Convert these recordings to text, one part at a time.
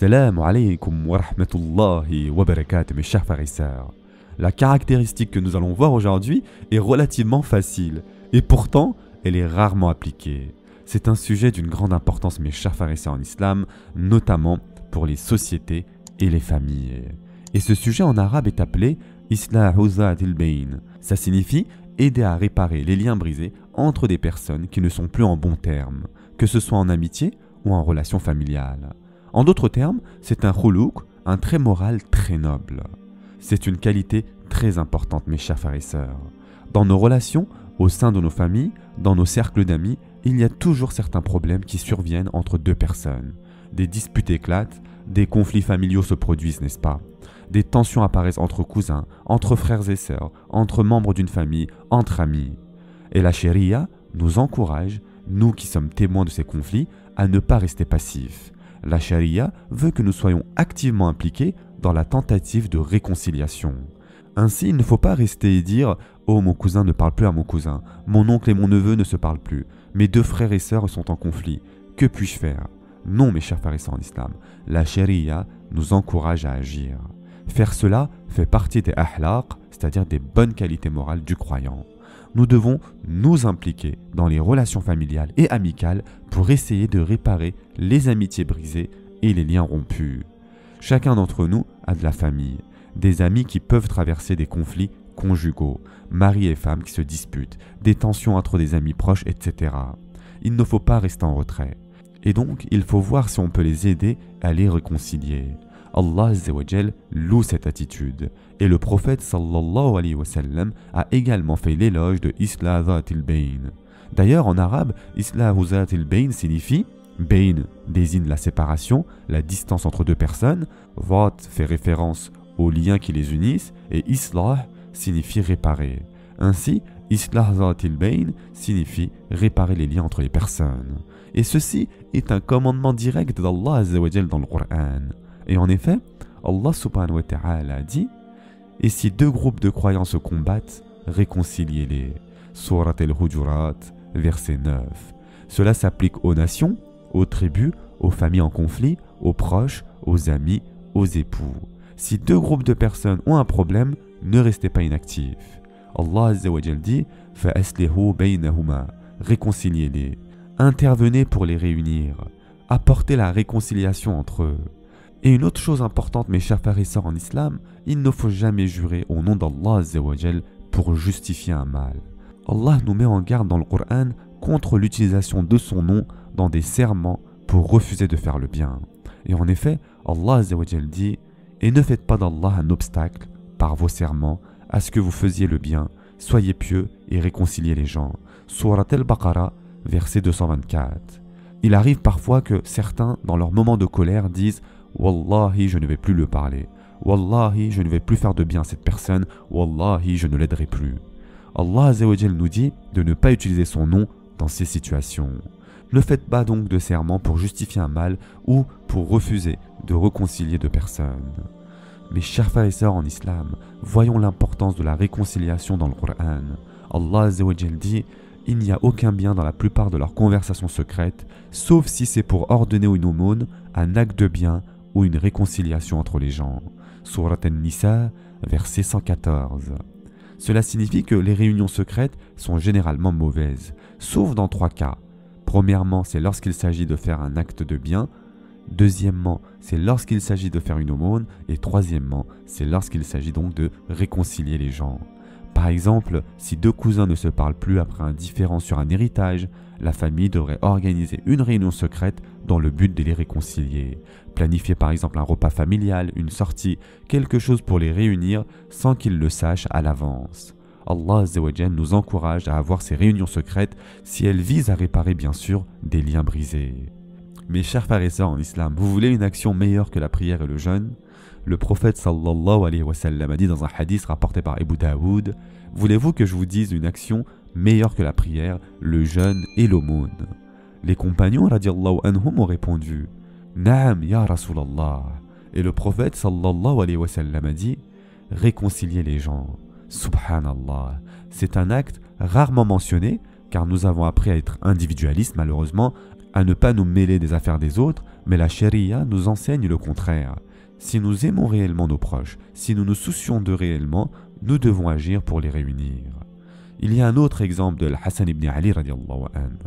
Assalamu alaikum wa rahmatullahi wa barakatuh, mes chers frères et sœurs. La caractéristique que nous allons voir aujourd'hui est relativement facile, et pourtant, elle est rarement appliquée. C'est un sujet d'une grande importance, mes chers frères et sœurs en islam, notamment pour les sociétés et les familles. Et ce sujet en arabe est appelé Islahu Zatil Bayn. Ça signifie aider à réparer les liens brisés entre des personnes qui ne sont plus en bons termes, que ce soit en amitié ou en relation familiale. En d'autres termes, c'est un khoulouk, un trait moral très noble. C'est une qualité très importante, mes chers frères et sœurs. Dans nos relations, au sein de nos familles, dans nos cercles d'amis, il y a toujours certains problèmes qui surviennent entre deux personnes. Des disputes éclatent, des conflits familiaux se produisent, n'est-ce pas? Des tensions apparaissent entre cousins, entre frères et sœurs, entre membres d'une famille, entre amis. Et la charia nous encourage, nous qui sommes témoins de ces conflits, à ne pas rester passifs. La charia veut que nous soyons activement impliqués dans la tentative de réconciliation. Ainsi, il ne faut pas rester et dire « Oh, mon cousin ne parle plus à mon cousin, mon oncle et mon neveu ne se parlent plus, mes deux frères et sœurs sont en conflit, que puis-je faire ?» Non, mes chers frères et sœurs en islam, la charia nous encourage à agir. Faire cela fait partie des ahlaq, c'est-à-dire des bonnes qualités morales du croyant. Nous devons nous impliquer dans les relations familiales et amicales pour essayer de réparer les amitiés brisées et les liens rompus. Chacun d'entre nous a de la famille, des amis qui peuvent traverser des conflits conjugaux, mari et femme qui se disputent, des tensions entre des amis proches, etc. Il ne faut pas rester en retrait. Et donc, il faut voir si on peut les aider à les réconcilier. Allah Azza wa Jal loue cette attitude. Et le prophète sallallahu alayhi wa sallam a également fait l'éloge de Islah Zatil Bayn. D'ailleurs, en arabe, Islah Zatil Bayn signifie Bayn désigne la séparation, la distance entre deux personnes. Zat fait référence aux liens qui les unissent. Et Islah signifie réparer. Ainsi, Islah Zatil Bayn signifie réparer les liens entre les personnes. Et ceci est un commandement direct d'Allah Azza wa Jal dans le Coran. Et en effet, Allah subhanahu wa ta'ala dit « Et si deux groupes de croyants se combattent, réconciliez-les. » Surat al-Hujurat, verset 9. Cela s'applique aux nations, aux tribus, aux familles en conflit, aux proches, aux amis, aux époux. Si deux groupes de personnes ont un problème, ne restez pas inactifs. Allah Azza wa Jal dit « Fa'aslihu baynahuma » Réconciliez-les. Intervenez pour les réunir. Apportez la réconciliation entre eux. Et une autre chose importante, mes chers frères et sœurs en islam, il ne faut jamais jurer au nom d'Allah Azza wa Jal pour justifier un mal. Allah nous met en garde dans le Coran contre l'utilisation de son nom dans des serments pour refuser de faire le bien. Et en effet, Allah Azza wa Jal dit « Et ne faites pas d'Allah un obstacle par vos serments à ce que vous faisiez le bien, soyez pieux et réconciliez les gens. » Surat al-Baqarah, verset 224. Il arrive parfois que certains, dans leur moment de colère, disent « Wallahi, je ne vais plus le parler. Wallahi, je ne vais plus faire de bien à cette personne. Wallahi, je ne l'aiderai plus. » Allah Azza wa Jal nous dit de ne pas utiliser son nom dans ces situations. Ne faites pas donc de serment pour justifier un mal ou pour refuser de réconcilier deux personnes. Mes chers frères et sœurs en islam, voyons l'importance de la réconciliation dans le Coran. Allah Azza wa Jal dit « Il n'y a aucun bien dans la plupart de leurs conversations secrètes, sauf si c'est pour ordonner une aumône, un acte de bien ou une réconciliation entre les gens. » Surat An-Nisa, verset 114. Cela signifie que les réunions secrètes sont généralement mauvaises, sauf dans trois cas. Premièrement, c'est lorsqu'il s'agit de faire un acte de bien. Deuxièmement, c'est lorsqu'il s'agit de faire une aumône. Et troisièmement, c'est lorsqu'il s'agit donc de réconcilier les gens. Par exemple, si deux cousins ne se parlent plus après un différend sur un héritage, la famille devrait organiser une réunion secrète dans le but de les réconcilier. Planifier par exemple un repas familial, une sortie, quelque chose pour les réunir sans qu'ils le sachent à l'avance. Allah Azza wa Jal nous encourage à avoir ces réunions secrètes si elles visent à réparer bien sûr des liens brisés. Mes chers frères et sœurs en islam, vous voulez une action meilleure que la prière et le jeûne? Le prophète sallallahu alayhi wa sallam a dit dans un hadith rapporté par Abu Daoud « Voulez-vous que je vous dise une action meilleure que la prière, le jeûne et l'aumône ?» Les compagnons radiallahu anhum ont répondu « Naam ya Rasulallah » Et le prophète sallallahu alayhi wa sallam a dit « Réconcilier les gens ». Subhanallah, c'est un acte rarement mentionné car nous avons appris à être individualistes malheureusement à ne pas nous mêler des affaires des autres, mais la charia nous enseigne le contraire. Si nous aimons réellement nos proches, si nous nous soucions d'eux réellement, nous devons agir pour les réunir. Il y a un autre exemple de Hassan ibn Ali radiallahu anhu.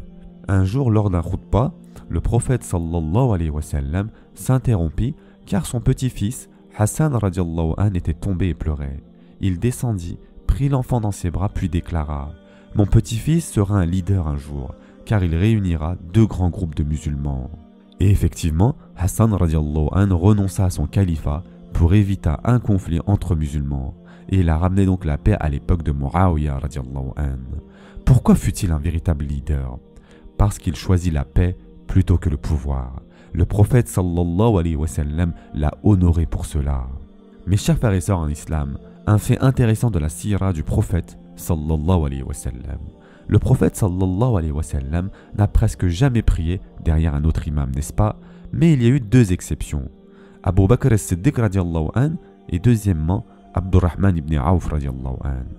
Un jour, lors d'un khutbah, le prophète sallallahu alayhi wa sallam s'interrompit car son petit-fils, Hassan radiallahu anhu, était tombé et pleurait. Il descendit, prit l'enfant dans ses bras puis déclara « Mon petit-fils sera un leader un jour, car il réunira deux grands groupes de musulmans. » Et effectivement, Hassan radiallahu anhu renonça à son califat pour éviter un conflit entre musulmans. Et il a ramené donc la paix à l'époque de Muawiyah radiallahu anhu. Pourquoi fut-il un véritable leader? Parce qu'il choisit la paix plutôt que le pouvoir. Le prophète sallallahu alayhi wa sallam l'a honoré pour cela. Mes chers frères et sœurs en islam, un fait intéressant de la sira du prophète sallallahu alayhi wa sallam. Le prophète sallallahu alayhi wa sallam n'a presque jamais prié derrière un autre imam, n'est-ce pas? Mais il y a eu deux exceptions. Abu Bakr as-Siddiq radiallahu anhu et deuxièmement Abdurrahman ibn Auf radiallahu anhu.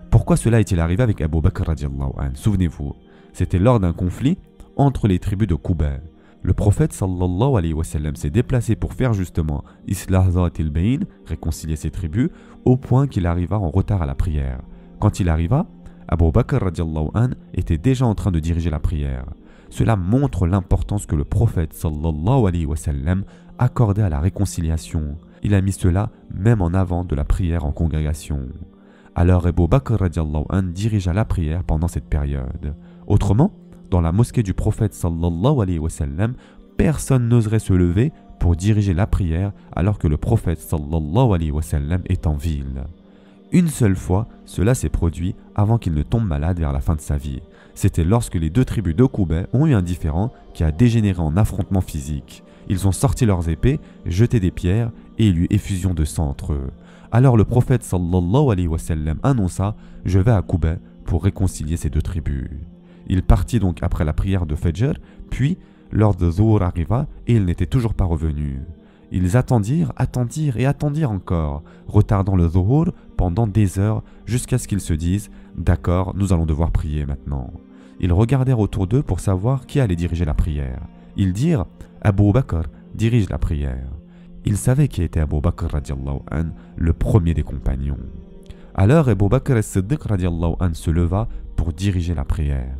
Pourquoi cela est-il arrivé avec Abu Bakr radiallahu anhu? Souvenez-vous, c'était lors d'un conflit entre les tribus de Quba. Le prophète sallallahu alayhi wa sallam s'est déplacé pour faire justement Islah Zatil Bayn, réconcilier ses tribus, au point qu'il arriva en retard à la prière. Quand il arriva, Abu Bakr radiallahu anhu était déjà en train de diriger la prière. Cela montre l'importance que le prophète sallallahu alayhi wa sallam accordait à la réconciliation. Il a mis cela même en avant de la prière en congrégation. Alors Abu Bakr radiallahu anhu dirigea la prière pendant cette période. Autrement, dans la mosquée du prophète sallallahu alayhi wa sallam, personne n'oserait se lever pour diriger la prière alors que le prophète sallallahu alayhi wa sallam est en ville. Une seule fois, cela s'est produit avant qu'il ne tombe malade vers la fin de sa vie. C'était lorsque les deux tribus de Quba ont eu un différend qui a dégénéré en affrontement physique. Ils ont sorti leurs épées, jeté des pierres et il y eut effusion de sang entre eux. Alors le prophète sallallahu alayhi wa sallam annonça « Je vais à Quba pour réconcilier ces deux tribus ». Il partit donc après la prière de Fajr, puis l'heure de Zuhr arriva et il n'était toujours pas revenu. Ils attendirent encore, retardant le Zuhr pendant des heures jusqu'à ce qu'ils se disent « D'accord, nous allons devoir prier maintenant ». Ils regardèrent autour d'eux pour savoir qui allait diriger la prière. Ils dirent « Abu Bakr dirige la prière ». Ils savaient qui était Abu Bakr radiallahu anhu, le premier des compagnons. Alors Abu Bakr as-Siddiq radiallahu anhu se leva pour diriger la prière.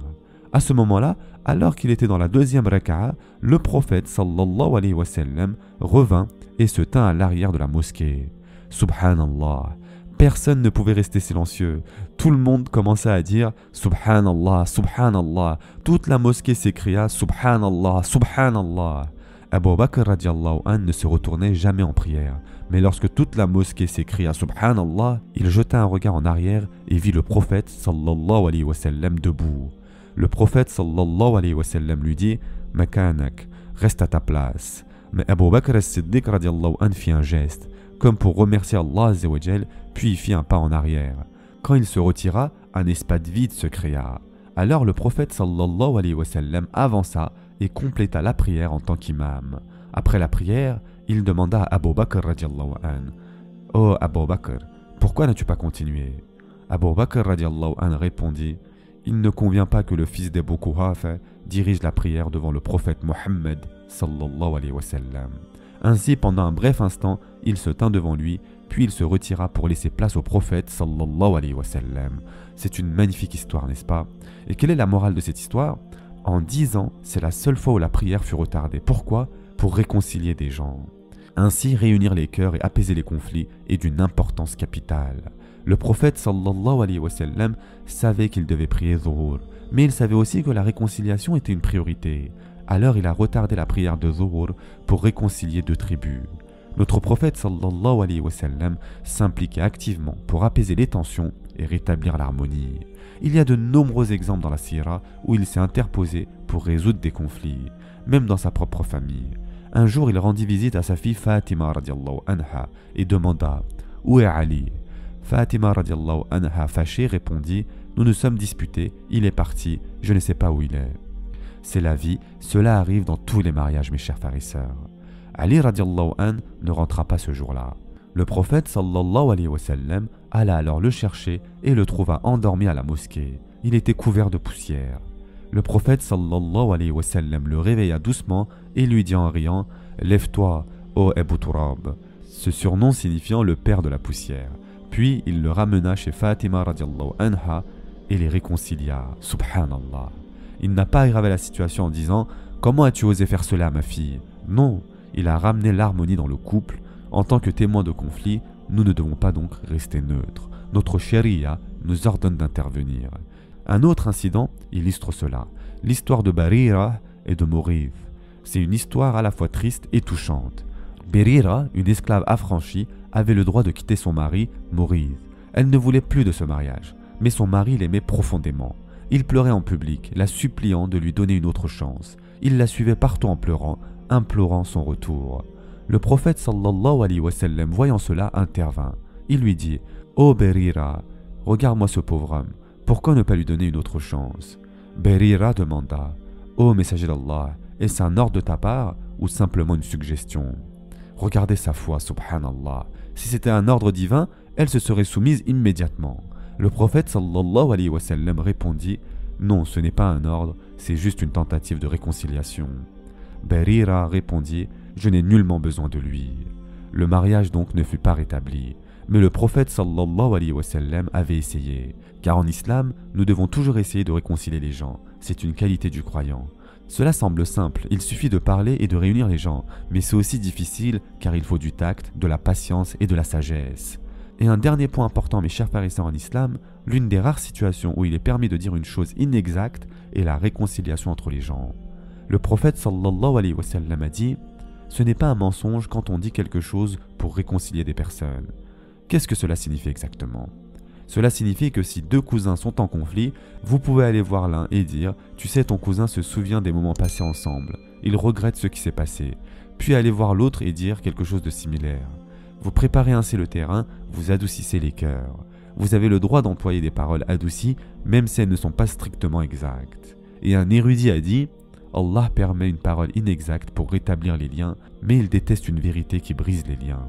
À ce moment-là, alors qu'il était dans la deuxième raka'a, le prophète sallallahu alayhi wa sallam revint et se tint à l'arrière de la mosquée. Subhanallah, personne ne pouvait rester silencieux. Tout le monde commença à dire Subhanallah, Subhanallah. Toute la mosquée s'écria Subhanallah, Subhanallah. Abu Bakr radiallahu anhu ne se retournait jamais en prière. Mais lorsque toute la mosquée s'écria Subhanallah, il jeta un regard en arrière et vit le prophète sallallahu alayhi wa sallam debout. Le prophète sallallahu alayhi wa sallam lui dit « Makanak, reste à ta place ». Mais Abu Bakr as-Siddiq radiallahu anhu fit un geste, comme pour remercier Allah azza wa jal, puis il fit un pas en arrière. Quand il se retira, un espace vide se créa. Alors le prophète sallallahu alayhi wa sallam avança et compléta la prière en tant qu'imam. Après la prière, il demanda à Abu Bakr radiallahu anhu « Oh Abu Bakr, pourquoi n'as-tu pas continué ?» Abu Bakr radiallahu anhu répondit « Il ne convient pas que le fils d'Abu Quhafa dirige la prière devant le prophète Mohammed sallallahu alayhi wa sallam. » Ainsi, pendant un bref instant, il se tint devant lui, puis il se retira pour laisser place au prophète sallallahu alayhi wa sallam. C'est une magnifique histoire, n'est-ce pas? Et quelle est la morale de cette histoire? En 10 ans, c'est la seule fois où la prière fut retardée. Pourquoi? Pour réconcilier des gens. Ainsi, réunir les cœurs et apaiser les conflits est d'une importance capitale. Le prophète sallallahu alayhi wa sallam savait qu'il devait prier Zuhur, mais il savait aussi que la réconciliation était une priorité. Alors il a retardé la prière de Zuhur pour réconcilier deux tribus. Notre prophète sallallahu alayhi wa sallam s'impliquait activement pour apaiser les tensions et rétablir l'harmonie. Il y a de nombreux exemples dans la sira où il s'est interposé pour résoudre des conflits, même dans sa propre famille. Un jour, il rendit visite à sa fille Fatima radiallahu anha et demanda « Où est Ali ?» Fatima radiallahu anha fâchée répondit « Nous nous sommes disputés, il est parti, je ne sais pas où il est. » C'est la vie, cela arrive dans tous les mariages mes chers frères et sœurs. Ali radiallahu anhu ne rentra pas ce jour-là. Le prophète sallallahu alayhi wa sallam alla alors le chercher et le trouva endormi à la mosquée. Il était couvert de poussière. Le prophète sallallahu alayhi wa sallam le réveilla doucement et lui dit en riant « Lève-toi, ô Abu Turab », ce surnom signifiant le père de la poussière. Puis il le ramena chez Fatima radiallahu anha et les réconcilia. Subhanallah. Il n'a pas aggravé la situation en disant « Comment as-tu osé faire cela, ma fille ?» Non, il a ramené l'harmonie dans le couple. En tant que témoin de conflit, nous ne devons pas donc rester neutres. Notre sharia nous ordonne d'intervenir. Un autre incident illustre cela, l'histoire de Barira et de Mourith. C'est une histoire à la fois triste et touchante. Barira, une esclave affranchie, avait le droit de quitter son mari, Mourith. Elle ne voulait plus de ce mariage, mais son mari l'aimait profondément. Il pleurait en public, la suppliant de lui donner une autre chance. Il la suivait partout en pleurant, implorant son retour. Le prophète sallallahu alayhi wa sallam, voyant cela, intervint. Il lui dit « Ô Barira, regarde-moi ce pauvre homme, pourquoi ne pas lui donner une autre chance ?» Barira demanda « Ô messager d'Allah, est-ce un ordre de ta part ou simplement une suggestion ?» Regardez sa foi, subhanallah. Si c'était un ordre divin, elle se serait soumise immédiatement. Le prophète sallallahu alayhi wa sallam répondit « Non, ce n'est pas un ordre, c'est juste une tentative de réconciliation. » Barira répondit « Je n'ai nullement besoin de lui. » Le mariage donc ne fut pas rétabli. Mais le prophète sallallahu alayhi wa sallam avait essayé. Car en islam, nous devons toujours essayer de réconcilier les gens. C'est une qualité du croyant. Cela semble simple, il suffit de parler et de réunir les gens. Mais c'est aussi difficile car il faut du tact, de la patience et de la sagesse. Et un dernier point important, mes chers frères et sœurs en islam, l'une des rares situations où il est permis de dire une chose inexacte est la réconciliation entre les gens. Le prophète sallallahu alayhi wa sallam a dit « Ce n'est pas un mensonge quand on dit quelque chose pour réconcilier des personnes. » Qu'est-ce que cela signifie exactement? Cela signifie que si deux cousins sont en conflit, vous pouvez aller voir l'un et dire « Tu sais, ton cousin se souvient des moments passés ensemble, il regrette ce qui s'est passé. » Puis aller voir l'autre et dire quelque chose de similaire. Vous préparez ainsi le terrain, vous adoucissez les cœurs. Vous avez le droit d'employer des paroles adoucies, même si elles ne sont pas strictement exactes. Et un érudit a dit « Allah permet une parole inexacte pour rétablir les liens, mais il déteste une vérité qui brise les liens. »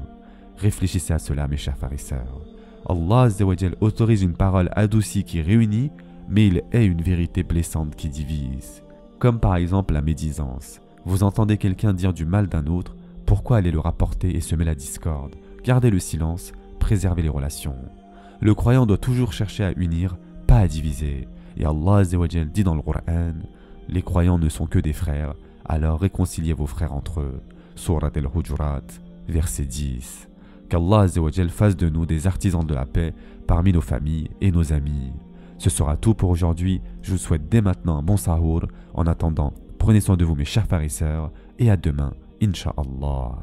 Réfléchissez à cela, mes chers frères et sœurs. Allah Azza wa Jal autorise une parole adoucie qui réunit, mais il hait une vérité blessante qui divise. Comme par exemple la médisance. Vous entendez quelqu'un dire du mal d'un autre, pourquoi aller le rapporter et semer la discorde? Gardez le silence, préservez les relations. Le croyant doit toujours chercher à unir, pas à diviser. Et Allah Azza wa Jal dit dans le Coran, les croyants ne sont que des frères, alors réconciliez vos frères entre eux. Surat al-Hujurat, verset 10. Qu'Allah Azza wa Jal fasse de nous des artisans de la paix parmi nos familles et nos amis. Ce sera tout pour aujourd'hui. Je vous souhaite dès maintenant un bon sahour. En attendant, prenez soin de vous mes chers frères et sœurs et à demain, Inch'Allah.